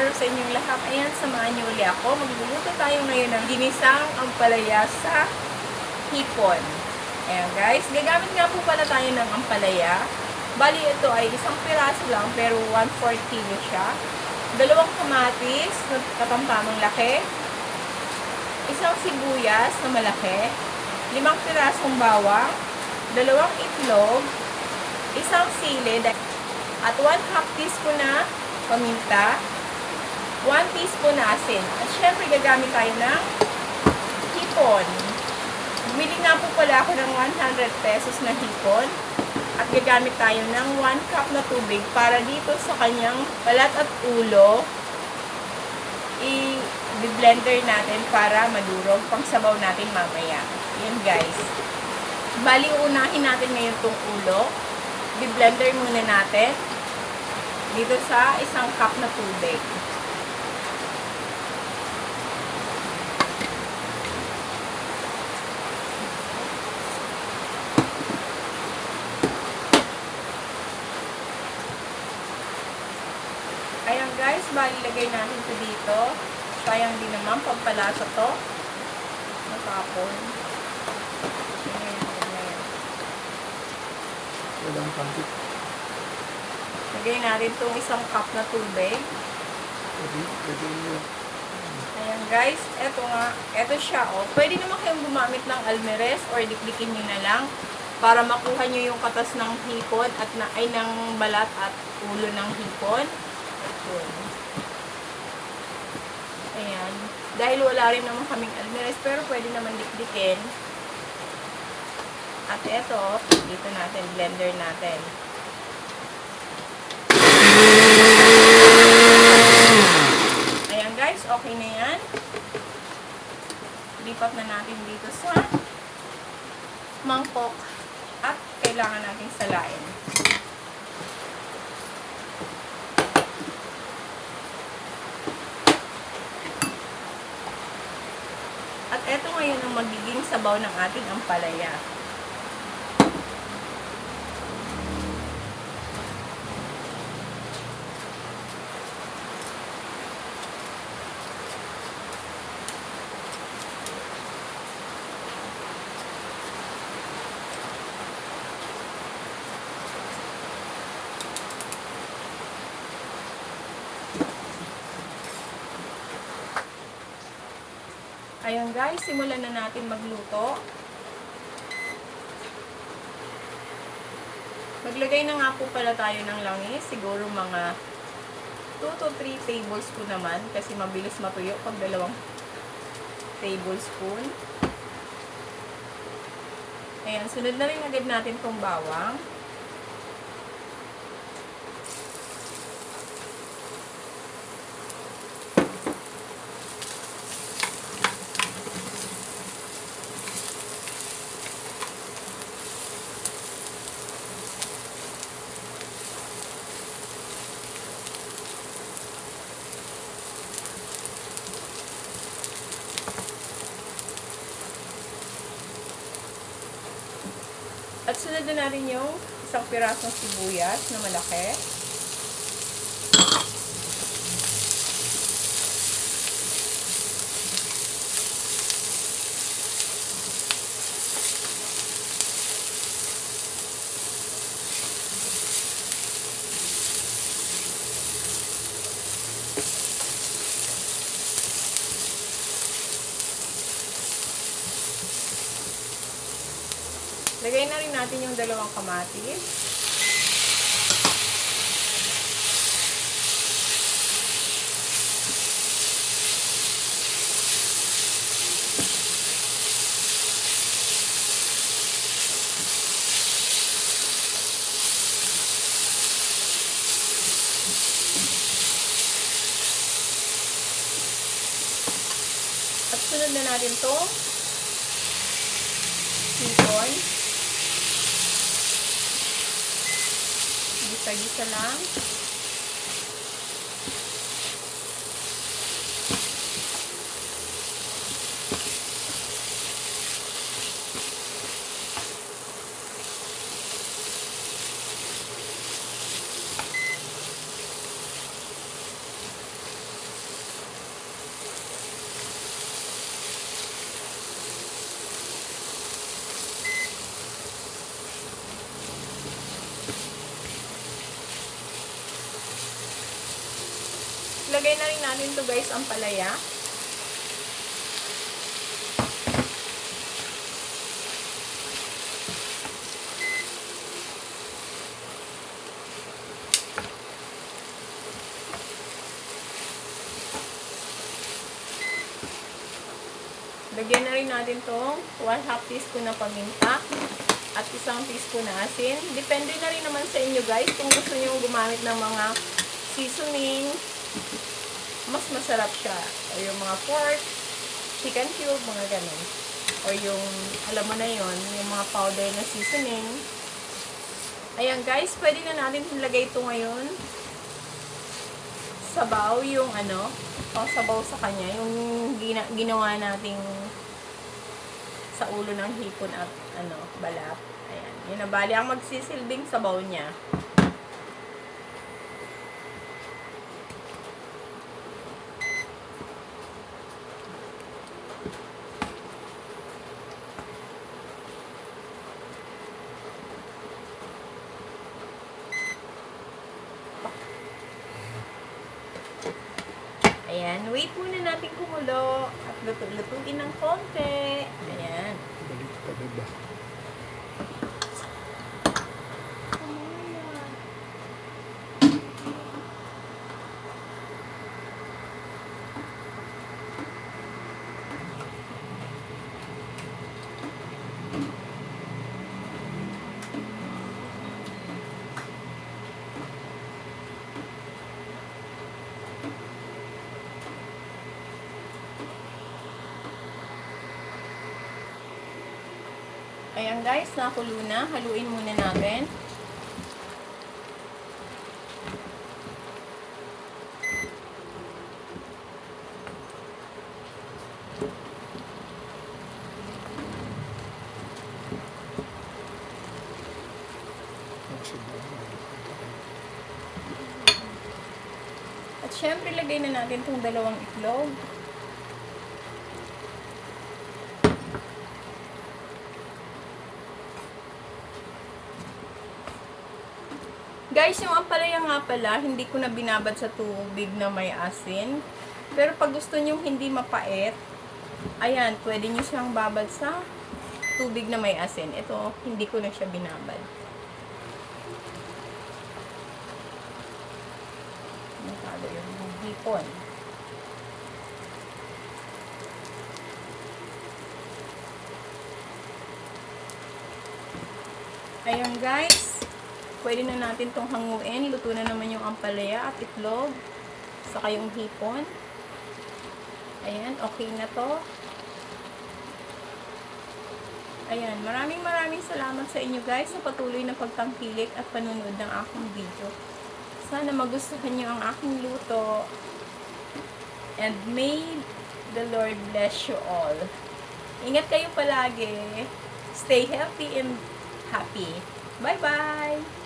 araw sa inyong lahat. Ayan, samahan niyo uli ako. Magluluto tayo ngayon ng ginisang ampalaya sa hipon. Ayan guys, gagamit nga po pala tayo ng ampalaya. Bali ito ay isang piraso lang pero 1/4 kilo siya. 2 kamatis na katampamang laki. Isang sibuyas na malaki. 5 pirasong bawang. 2 itlog. Isang sili. At 1/2 teaspoon na paminta, 1 teaspoon na asin. At syempre, gagamit tayo ng hipon. Bumili nga po pala ako ng 100 pesos na hipon. At gagamit tayo ng 1 cup na tubig para dito sa kanyang balat at ulo, i-blender natin para madurog pang sabaw natin mamaya. Yan guys. Bali, unahin natin ngayon itong ulo. I-blender muna natin dito sa 1 cup na tubig. Ayan guys, bali lagay natin ito dito. Sayang din naman, pampalasa to. Matapon. Walang pansit. Lagay natin itong 1 cup na tubig. Ayan guys, eto siya oh. Pwede naman kayong gumamit ng almeres or dikdikin nyo na lang para makuha nyo yung katas ng hipon at ng balat at ulo ng hipon. Ayan. Dahil wala rin naman kaming almeres pero pwede naman dikdikin. At eto, dito natin, blender natin. Ayan guys, okay na yan. Lipat na natin dito sa mangkok at kailangan natin salain. At eto ngayon ang magiging sabaw ng ating ampalaya. Ayan guys, simulan na natin magluto. Maglagay na nga po pala tayo ng langis. Siguro mga 2 to 3 tablespoon naman kasi mabilis matuyo pag 2 tablespoon. Ayan, sunod na rin agad natin itong bawang. At sunod na natin yung 1 pirasong sibuyas na malaki. Lagay na rin natin yung 2 kamatis. At sunod na natin itong hipon. Gisa-gisa lang. Ilagay na rin natin to guys ang palaya. Lagyan na rin natin itong 1/2 teaspoon na paminta at 1 teaspoon na asin. Depende na rin naman sa inyo guys kung gusto nyo gumamit ng mga seasoning. Mas masarap siya. O yung mga pork, chicken cube, mga ganun. O yung, alam mo na yon, yung mga powder na seasoning. Ayan guys, pwede na natin ilagay ito ngayon. Sabaw, yung ano, o sabaw sa kanya, yung ginawa nating sa ulo ng hipon at ano, balat. Ayan, yun na bali ang magsisilbing sabaw niya. Ayan, wait muna natin kumulo at lutuin ng konti. Ayan. Balik pa ba? Ayan guys, nakulo na. Haluin muna natin. At syempre, lagay na natin itong 2 itlog. Guys, yung ampalaya nga pala, hindi ko na binabad sa tubig na may asin. Pero pag gusto nyo hindi mapait, ayan, pwede nyo siyang babad sa tubig na may asin. Ito, hindi ko na siya binabad. Nakalo yung hipon. Ayan guys. Pwede na natin itong hanguin. Luto na naman yung ampalaya at itlog. Saka yung hipon. Ayan, okay na to. Ayan, maraming salamat sa inyo guys sa patuloy na pagtangkilik at panonood ng aking video. Sana magustuhan nyo ang aking luto. And may the Lord bless you all. Ingat kayo palagi. Stay healthy and happy. Bye-bye!